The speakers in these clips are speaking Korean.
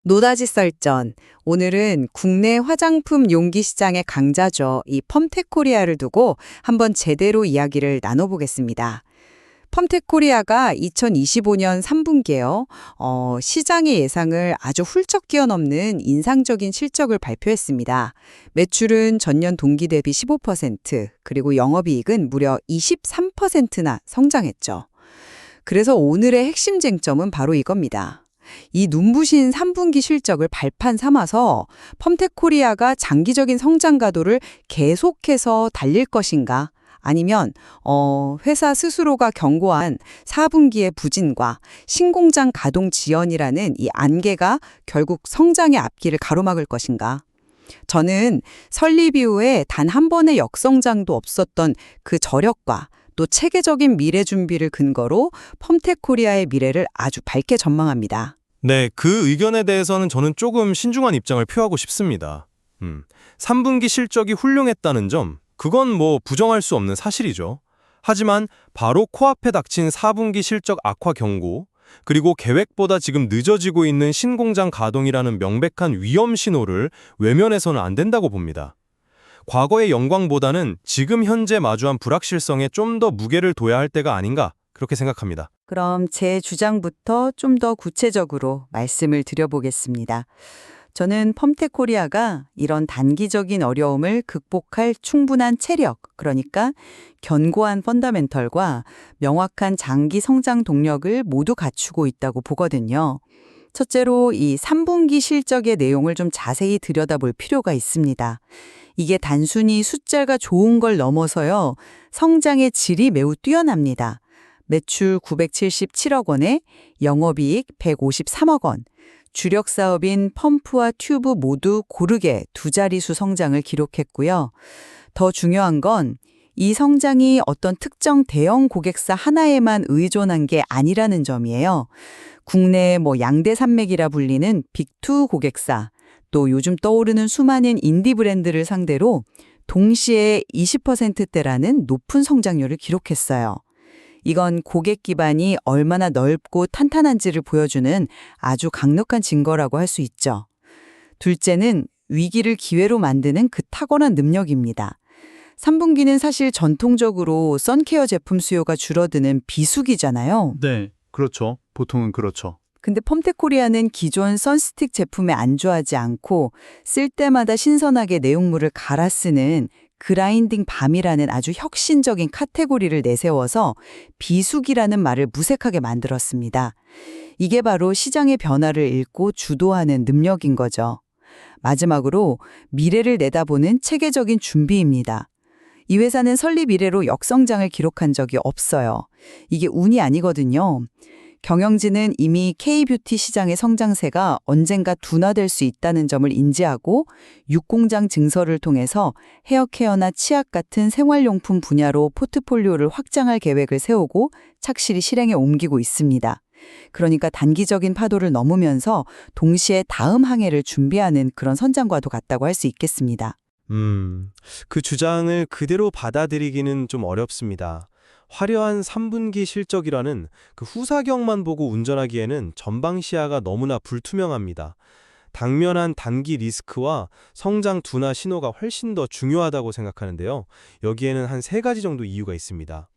노다지 썰전. 오늘은 국내 화장품 용기 시장의 강자죠. 이 펌텍코리아를 두고 한번 제대로 이야기를 나눠보겠습니다. 펌텍코리아가 2025년 3분기에요. 시장의 예상을 아주 훌쩍 뛰어넘는 인상적인 실적을 발표했습니다. 매출은 전년 동기 대비 15%, 그리고 영업이익은 무려 23%나 성장했죠. 그래서 오늘의 핵심 쟁점은 바로 이겁니다. 이 눈부신 3분기 실적을 발판 삼아서 펌텍코리아가 장기적인 성장 가도를 계속해서 달릴 것인가? 아니면 회사 스스로가 경고한 4분기의 부진과 신공장 가동 지연이라는 이 안개가 결국 성장의 앞길을 가로막을 것인가? 저는 설립 이후에 단 한 번의 역성장도 없었던 그 저력과 또 체계적인 미래 준비를 근거로 펌텍코리아의 미래를 아주 밝게 전망합니다. 네, 그 의견에 대해서는 저는 조금 신중한 입장을 표하고 싶습니다. 3분기 실적이 훌륭했다는 점, 그건 뭐 부정할 수 없는 사실이죠. 하지만 바로 코앞에 닥친 4분기 실적 악화 경고, 그리고 계획보다 지금 늦어지고 있는 신공장 가동이라는 명백한 위험 신호를 외면해서는 안 된다고 봅니다. 과거의 영광보다는 지금 현재 마주한 불확실성에 좀 더 무게를 둬야 할 때가 아닌가, 그렇게 생각합니다. 그럼 제 주장부터 좀 더 구체적으로 말씀을 드려보겠습니다. 저는 펌텍코리아가 이런 단기적인 어려움을 극복할 충분한 체력, 그러니까 견고한 펀더멘털과 명확한 장기 성장 동력을 모두 갖추고 있다고 보거든요. 첫째로 이 3분기 실적의 내용을 좀 자세히 들여다볼 필요가 있습니다. 이게 단순히 숫자가 좋은 걸 넘어서요, 성장의 질이 매우 뛰어납니다. 매출 977억 원에 영업이익 153억 원, 주력 사업인 펌프와 튜브 모두 고르게 두 자릿수 성장을 기록했고요. 더 중요한 건 이 성장이 어떤 특정 대형 고객사 하나에만 의존한 게 아니라는 점이에요. 국내 양대 산맥이라 불리는 빅2 고객사, 또 요즘 떠오르는 수많은 인디 브랜드를 상대로 동시에 20%대라는 높은 성장률을 기록했어요. 이건 고객 기반이 얼마나 넓고 탄탄한지를 보여주는 아주 강력한 증거라고 할 수 있죠. 둘째는 위기를 기회로 만드는 그 탁월한 능력입니다. 3분기는 사실 전통적으로 선케어 제품 수요가 줄어드는 비수기잖아요. 네, 그렇죠. 보통은 그렇죠. 근데 펌텍코리아는 기존 선스틱 제품에 안주하지 않고 쓸 때마다 신선하게 내용물을 갈아 쓰는 그라인딩 밤이라는 아주 혁신적인 카테고리를 내세워서 비수기라는 말을 무색하게 만들었습니다. 이게 바로 시장의 변화를 읽고 주도하는 능력인 거죠. 마지막으로 미래를 내다보는 체계적인 준비입니다. 이 회사는 설립 이래로 역성장을 기록한 적이 없어요. 이게 운이 아니거든요. 경영진은 이미 K-뷰티 시장의 성장세가 언젠가 둔화될 수 있다는 점을 인지하고 육공장 증설을 통해서 헤어케어나 치약 같은 생활용품 분야로 포트폴리오를 확장할 계획을 세우고 착실히 실행에 옮기고 있습니다. 그러니까 단기적인 파도를 넘으면서 동시에 다음 항해를 준비하는 그런 선장과도 같다고 할 수 있겠습니다. 그 주장을 그대로 받아들이기는 좀 어렵습니다. 화려한 3분기 실적이라는 그 후사경만 보고 운전하기에는 전방 시야가 너무나 불투명합니다. 당면한 단기 리스크와 성장 둔화 신호가 훨씬 더 중요하다고 생각하는데요. 여기에는 한 3가지 정도 이유가 있습니다.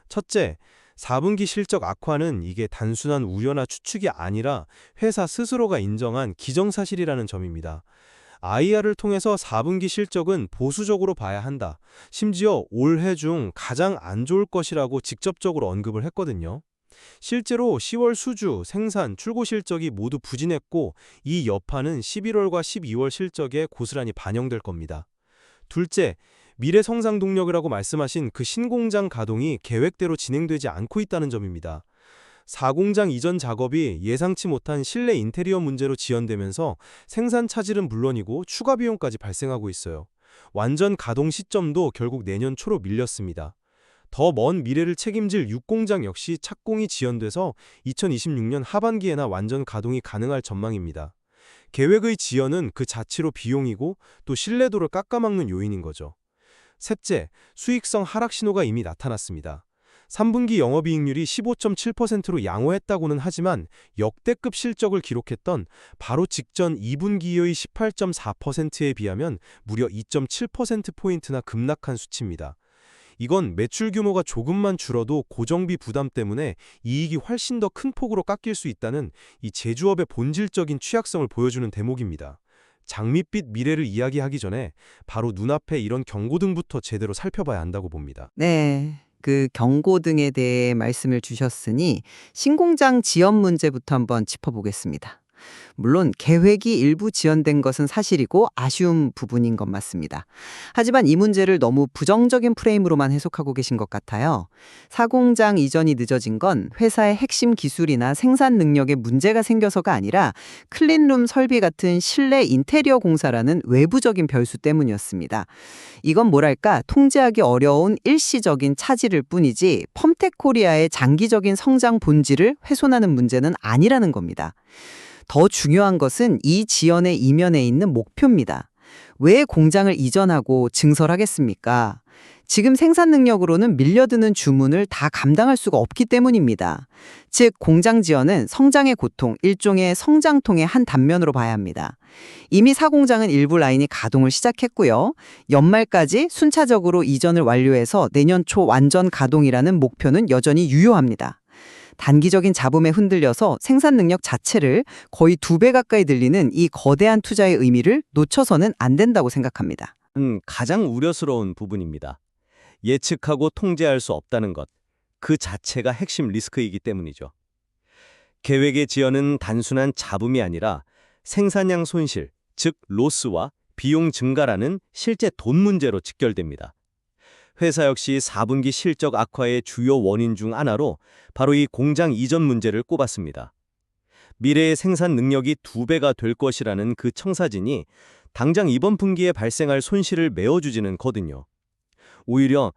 첫째, 4분기 실적 악화는 이게 단순한 우려나 추측이 아니라 회사 스스로가 인정한 기정사실이라는 점입니다. IR을 통해서 4분기 실적은 보수적으로 봐야 한다. 심지어 올해 중 가장 안 좋을 것이라고 직접적으로 언급을 했거든요. 실제로 10월 수주, 생산, 출고 실적이 모두 부진했고 이 여파는 11월과 12월 실적에 고스란히 반영될 겁니다. 둘째, 미래 성장 동력이라고 말씀하신 그 신공장 가동이 계획대로 진행되지 않고 있다는 점입니다. 4공장 이전 작업이 예상치 못한 실내 인테리어 문제로 지연되면서 생산 차질은 물론이고 추가 비용까지 발생하고 있어요. 완전 가동 시점도 결국 내년 초로 밀렸습니다. 더 먼 미래를 책임질 6공장 역시 착공이 지연돼서 2026년 하반기에나 완전 가동이 가능할 전망입니다. 계획의 지연은 그 자체로 비용이고 또 신뢰도를 깎아막는 요인인 거죠. 셋째, 수익성 하락 신호가 이미 나타났습니다. 3분기 영업이익률이 15.7%로 양호했다고는 하지만 역대급 실적을 기록했던 바로 직전 2분기의 18.4%에 비하면 무려 2.7%포인트나 급락한 수치입니다. 이건 매출 규모가 조금만 줄어도 고정비 부담 때문에 이익이 훨씬 더 큰 폭으로 깎일 수 있다는 이 제조업의 본질적인 취약성을 보여주는 대목입니다. 장밋빛 미래를 이야기하기 전에 바로 눈앞에 이런 경고등부터 제대로 살펴봐야 한다고 봅니다. 네. 그 경고등에 대해 말씀을 주셨으니 신공장 지연 문제부터 한번 짚어보겠습니다. 물론 계획이 일부 지연된 것은 사실이고 아쉬운 부분인 것 맞습니다. 하지만 이 문제를 너무 부정적인 프레임으로만 해석하고 계신 것 같아요. 사공장 이전이 늦어진 건 회사의 핵심 기술이나 생산 능력에 문제가 생겨서가 아니라 클린룸 설비 같은 실내 인테리어 공사라는 외부적인 변수 때문이었습니다. 이건 뭐랄까 통제하기 어려운 일시적인 차질일 뿐이지 펌텍코리아의 장기적인 성장 본질을 훼손하는 문제는 아니라는 겁니다. 더 중요한 것은 이 지연의 이면에 있는 목표입니다. 왜 공장을 이전하고 증설하겠습니까? 지금 생산 능력으로는 밀려드는 주문을 다 감당할 수가 없기 때문입니다. 즉, 공장 지연은 성장의 고통, 일종의 성장통의 한 단면으로 봐야 합니다. 이미 사공장은 일부 라인이 가동을 시작했고요. 연말까지 순차적으로 이전을 완료해서 내년 초 완전 가동이라는 목표는 여전히 유효합니다. 단기적인 잡음에 흔들려서 생산 능력 자체를 거의 2배 가까이 늘리는 이 거대한 투자의 의미를 놓쳐서는 안 된다고 생각합니다. 가장 우려스러운 부분입니다. 예측하고 통제할 수 없다는 것, 그 자체가 핵심 리스크이기 때문이죠. 계획의 지연은 단순한 잡음이 아니라 생산량 손실, 즉 로스와 비용 증가라는 실제 돈 문제로 직결됩니다. 회사 역시 4분기 실적 악화의 주요 원인 중 하나로 바로 이 공장 이전 문제를 꼽았습니다. 미래의 생산 능력이 2배가 될 것이라는 그 청사진이 당장 이번 분기에 발생할 손실을 메워주지는 거든요. 오히려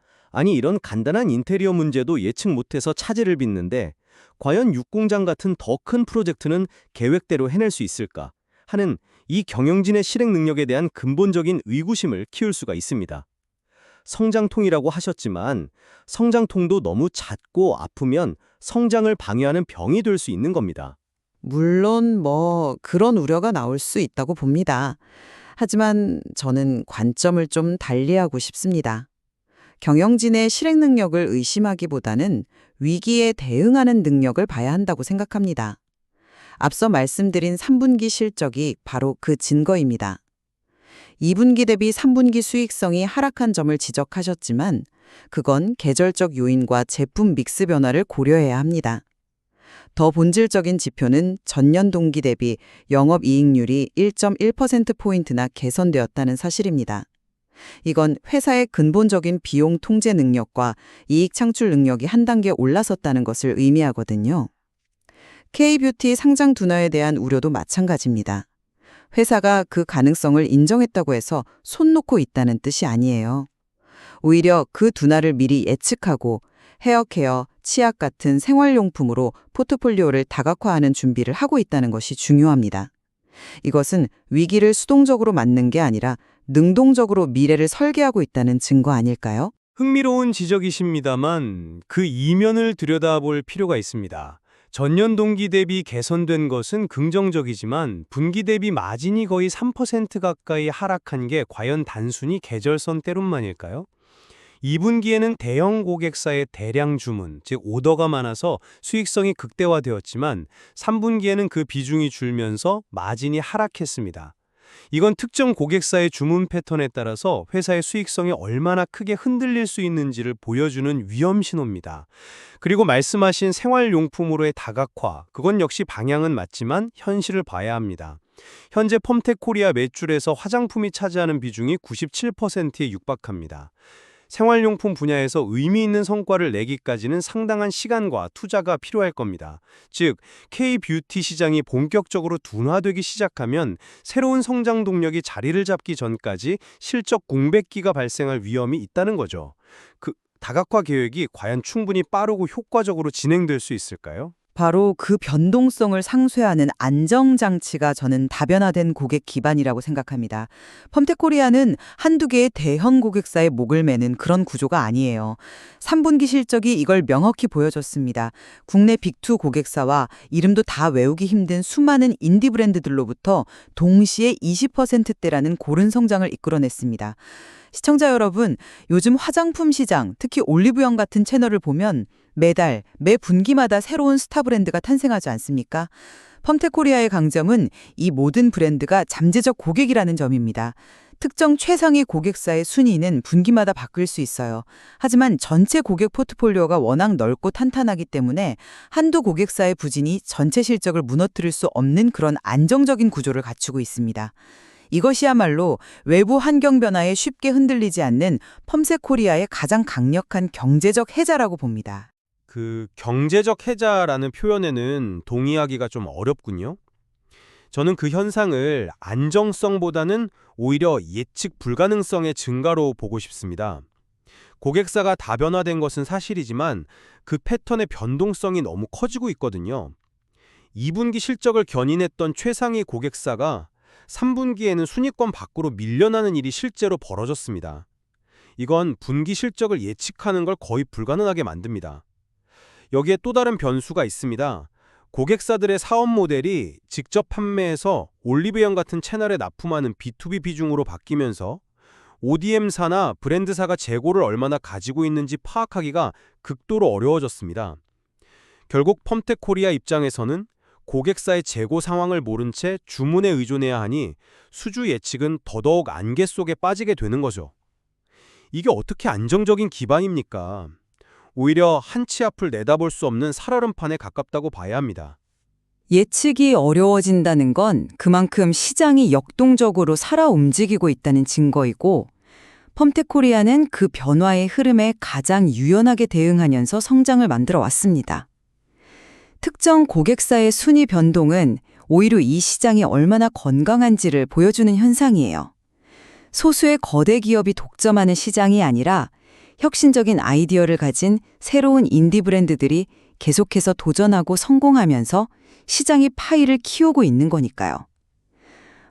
이런 간단한 인테리어 문제도 예측 못해서 차질을 빚는데 과연 육공장 같은 더 큰 프로젝트는 계획대로 해낼 수 있을까 하는 이 경영진의 실행 능력에 대한 근본적인 의구심을 키울 수가 있습니다. 성장통이라고 하셨지만 성장통도 너무 잦고 아프면 성장을 방해하는 병이 될 수 있는 겁니다. 물론 그런 우려가 나올 수 있다고 봅니다. 하지만 저는 관점을 좀 달리하고 싶습니다. 경영진의 실행 능력을 의심하기보다는 위기에 대응하는 능력을 봐야 한다고 생각합니다. 앞서 말씀드린 3분기 실적이 바로 그 증거입니다. 2분기 대비 3분기 수익성이 하락한 점을 지적하셨지만 그건 계절적 요인과 제품 믹스 변화를 고려해야 합니다. 더 본질적인 지표는 전년 동기 대비 영업이익률이 1.1%포인트나 개선되었다는 사실입니다. 이건 회사의 근본적인 비용 통제 능력과 이익 창출 능력이 한 단계 올라섰다는 것을 의미하거든요. K뷰티 상장 둔화에 대한 우려도 마찬가지입니다. 회사가 그 가능성을 인정했다고 해서 손 놓고 있다는 뜻이 아니에요. 오히려 그 둔화를 미리 예측하고 헤어케어, 치약 같은 생활용품으로 포트폴리오를 다각화하는 준비를 하고 있다는 것이 중요합니다. 이것은 위기를 수동적으로 맞는 게 아니라 능동적으로 미래를 설계하고 있다는 증거 아닐까요? 흥미로운 지적이십니다만 그 이면을 들여다볼 필요가 있습니다. 전년 동기 대비 개선된 것은 긍정적이지만 분기 대비 마진이 거의 3% 가까이 하락한 게 과연 단순히 계절성 때문만일까요? 2분기에는 대형 고객사의 대량 주문, 즉 오더가 많아서 수익성이 극대화되었지만 3분기에는 그 비중이 줄면서 마진이 하락했습니다. 이건 특정 고객사의 주문 패턴에 따라서 회사의 수익성이 얼마나 크게 흔들릴 수 있는지를 보여주는 위험 신호입니다. 그리고 말씀하신 생활용품으로의 다각화, 그건 역시 방향은 맞지만 현실을 봐야 합니다. 현재 펌텍코리아 매출에서 화장품이 차지하는 비중이 97%에 육박합니다. 생활용품 분야에서 의미 있는 성과를 내기까지는 상당한 시간과 투자가 필요할 겁니다. 즉, K뷰티 시장이 본격적으로 둔화되기 시작하면 새로운 성장 동력이 자리를 잡기 전까지 실적 공백기가 발생할 위험이 있다는 거죠. 그 다각화 계획이 과연 충분히 빠르고 효과적으로 진행될 수 있을까요? 바로 그 변동성을 상쇄하는 안정장치가 저는 다변화된 고객 기반이라고 생각합니다. 펌텍코리아는 한두 개의 대형 고객사의 목을 매는 그런 구조가 아니에요. 3분기 실적이 이걸 명확히 보여줬습니다. 국내 빅2 고객사와 이름도 다 외우기 힘든 수많은 인디 브랜드들로부터 동시에 20%대라는 고른 성장을 이끌어냈습니다. 시청자 여러분, 요즘 화장품 시장, 특히 올리브영 같은 채널을 보면 매달, 매 분기마다 새로운 스타 브랜드가 탄생하지 않습니까? 펌텍코리아의 강점은 이 모든 브랜드가 잠재적 고객이라는 점입니다. 특정 최상위 고객사의 순위는 분기마다 바뀔 수 있어요. 하지만 전체 고객 포트폴리오가 워낙 넓고 탄탄하기 때문에 한두 고객사의 부진이 전체 실적을 무너뜨릴 수 없는 그런 안정적인 구조를 갖추고 있습니다. 이것이야말로 외부 환경 변화에 쉽게 흔들리지 않는 펌텍코리아의 가장 강력한 경제적 해자라고 봅니다. 그 경제적 해자라는 표현에는 동의하기가 좀 어렵군요. 저는 그 현상을 안정성보다는 오히려 예측 불가능성의 증가로 보고 싶습니다. 고객사가 다변화된 것은 사실이지만 그 패턴의 변동성이 너무 커지고 있거든요. 2분기 실적을 견인했던 최상위 고객사가 3분기에는 순위권 밖으로 밀려나는 일이 실제로 벌어졌습니다. 이건 분기 실적을 예측하는 걸 거의 불가능하게 만듭니다. 여기에 또 다른 변수가 있습니다. 고객사들의 사업 모델이 직접 판매해서 올리브영 같은 채널에 납품하는 B2B 비중으로 바뀌면서 ODM사나 브랜드사가 재고를 얼마나 가지고 있는지 파악하기가 극도로 어려워졌습니다. 결국 펌텍코리아 입장에서는 고객사의 재고 상황을 모른 채 주문에 의존해야 하니 수주 예측은 더더욱 안개 속에 빠지게 되는 거죠. 이게 어떻게 안정적인 기반입니까? 오히려 한 치 앞을 내다볼 수 없는 살얼음판에 가깝다고 봐야 합니다. 예측이 어려워진다는 건 그만큼 시장이 역동적으로 살아 움직이고 있다는 증거이고, 펌텍코리아는 그 변화의 흐름에 가장 유연하게 대응하면서 성장을 만들어 왔습니다. 특정 고객사의 순위 변동은 오히려 이 시장이 얼마나 건강한지를 보여주는 현상이에요. 소수의 거대 기업이 독점하는 시장이 아니라 혁신적인 아이디어를 가진 새로운 인디 브랜드들이 계속해서 도전하고 성공하면서 시장의 파이를 키우고 있는 거니까요.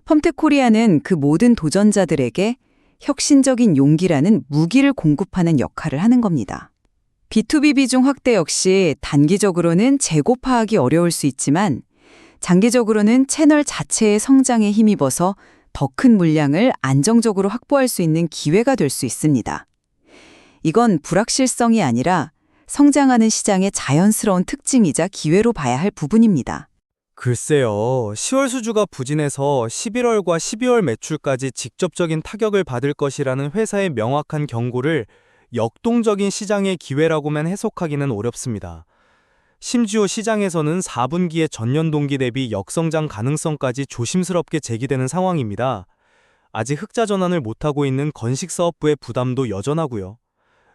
펌텍코리아는 그 모든 도전자들에게 혁신적인 용기라는 무기를 공급하는 역할을 하는 겁니다. B2B 비중 확대 역시 단기적으로는 재고 파악이 어려울 수 있지만 장기적으로는 채널 자체의 성장에 힘입어서 더 큰 물량을 안정적으로 확보할 수 있는 기회가 될 수 있습니다. 이건 불확실성이 아니라 성장하는 시장의 자연스러운 특징이자 기회로 봐야 할 부분입니다. 글쎄요, 10월 수주가 부진해서 11월과 12월 매출까지 직접적인 타격을 받을 것이라는 회사의 명확한 경고를 역동적인 시장의 기회라고만 해석하기는 어렵습니다. 심지어 시장에서는 4분기의 전년 동기 대비 역성장 가능성까지 조심스럽게 제기되는 상황입니다. 아직 흑자 전환을 못하고 있는 건식사업부의 부담도 여전하고요.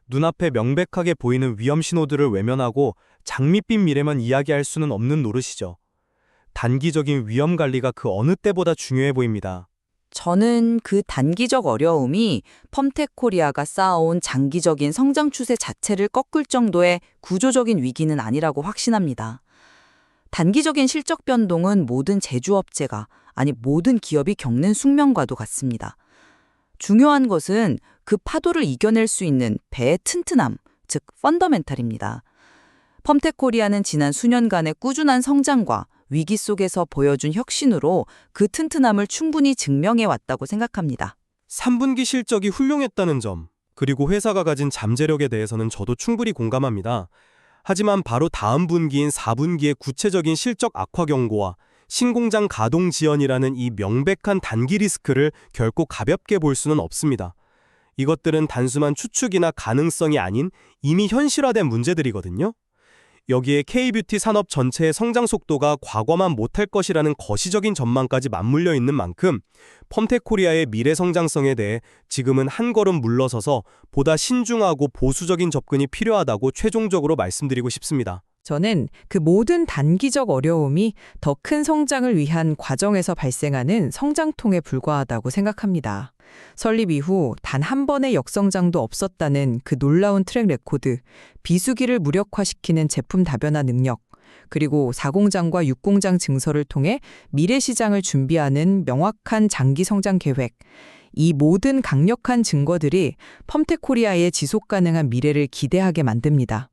눈앞에 명백하게 보이는 위험 신호들을 외면하고 장밋빛 미래만 이야기할 수는 없는 노릇이죠. 단기적인 위험 관리가 그 어느 때보다 중요해 보입니다. 저는 그 단기적 어려움이 펌텍코리아가 쌓아온 장기적인 성장 추세 자체를 꺾을 정도의 구조적인 위기는 아니라고 확신합니다. 단기적인 실적 변동은 모든 제조업체가, 아니 모든 기업이 겪는 숙명과도 같습니다. 중요한 것은 그 파도를 이겨낼 수 있는 배의 튼튼함, 즉 펀더멘탈입니다. 펌텍코리아는 지난 수년간의 꾸준한 성장과 위기 속에서 보여준 혁신으로 그 튼튼함을 충분히 증명해 왔다고 생각합니다. 3분기 실적이 훌륭했다는 점, 그리고 회사가 가진 잠재력에 대해서는 저도 충분히 공감합니다. 하지만 바로 다음 분기인 4분기의 구체적인 실적 악화 경고와 신공장 가동 지연이라는 이 명백한 단기 리스크를 결코 가볍게 볼 수는 없습니다. 이것들은 단순한 추측이나 가능성이 아닌 이미 현실화된 문제들이거든요. 여기에 K-뷰티 산업 전체의 성장 속도가 과거만 못할 것이라는 거시적인 전망까지 맞물려 있는 만큼 펌텍코리아의 미래 성장성에 대해 지금은 한 걸음 물러서서 보다 신중하고 보수적인 접근이 필요하다고 최종적으로 말씀드리고 싶습니다. 저는 그 모든 단기적 어려움이 더 큰 성장을 위한 과정에서 발생하는 성장통에 불과하다고 생각합니다. 설립 이후 단 한 번의 역성장도 없었다는 그 놀라운 트랙 레코드, 비수기를 무력화시키는 제품 다변화 능력, 그리고 4공장과 6공장 증설을 통해 미래 시장을 준비하는 명확한 장기 성장 계획, 이 모든 강력한 증거들이 펌텍코리아의 지속 가능한 미래를 기대하게 만듭니다.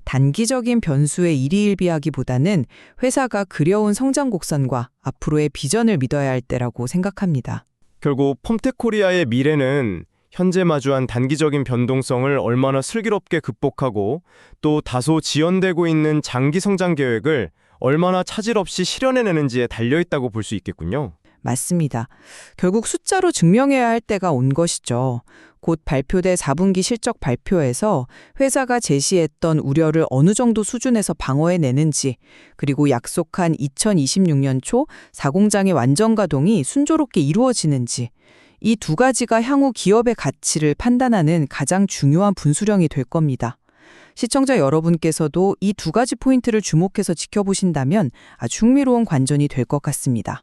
단기적인 변수에 일희일비하기보다는 회사가 그려온 성장 곡선과 앞으로의 비전을 믿어야 할 때라고 생각합니다. 결국 펌텍코리아의 미래는 현재 마주한 단기적인 변동성을 얼마나 슬기롭게 극복하고 또 다소 지연되고 있는 장기 성장 계획을 얼마나 차질 없이 실현해내는지에 달려있다고 볼 수 있겠군요. 맞습니다. 결국 숫자로 증명해야 할 때가 온 것이죠. 곧 발표될 4분기 실적 발표에서 회사가 제시했던 우려를 어느 정도 수준에서 방어해내는지, 그리고 약속한 2026년 초 4공장의 완전 가동이 순조롭게 이루어지는지, 이 두 가지가 향후 기업의 가치를 판단하는 가장 중요한 분수령이 될 겁니다. 시청자 여러분께서도 이 두 가지 포인트를 주목해서 지켜보신다면 아주 흥미로운 관전이 될 것 같습니다.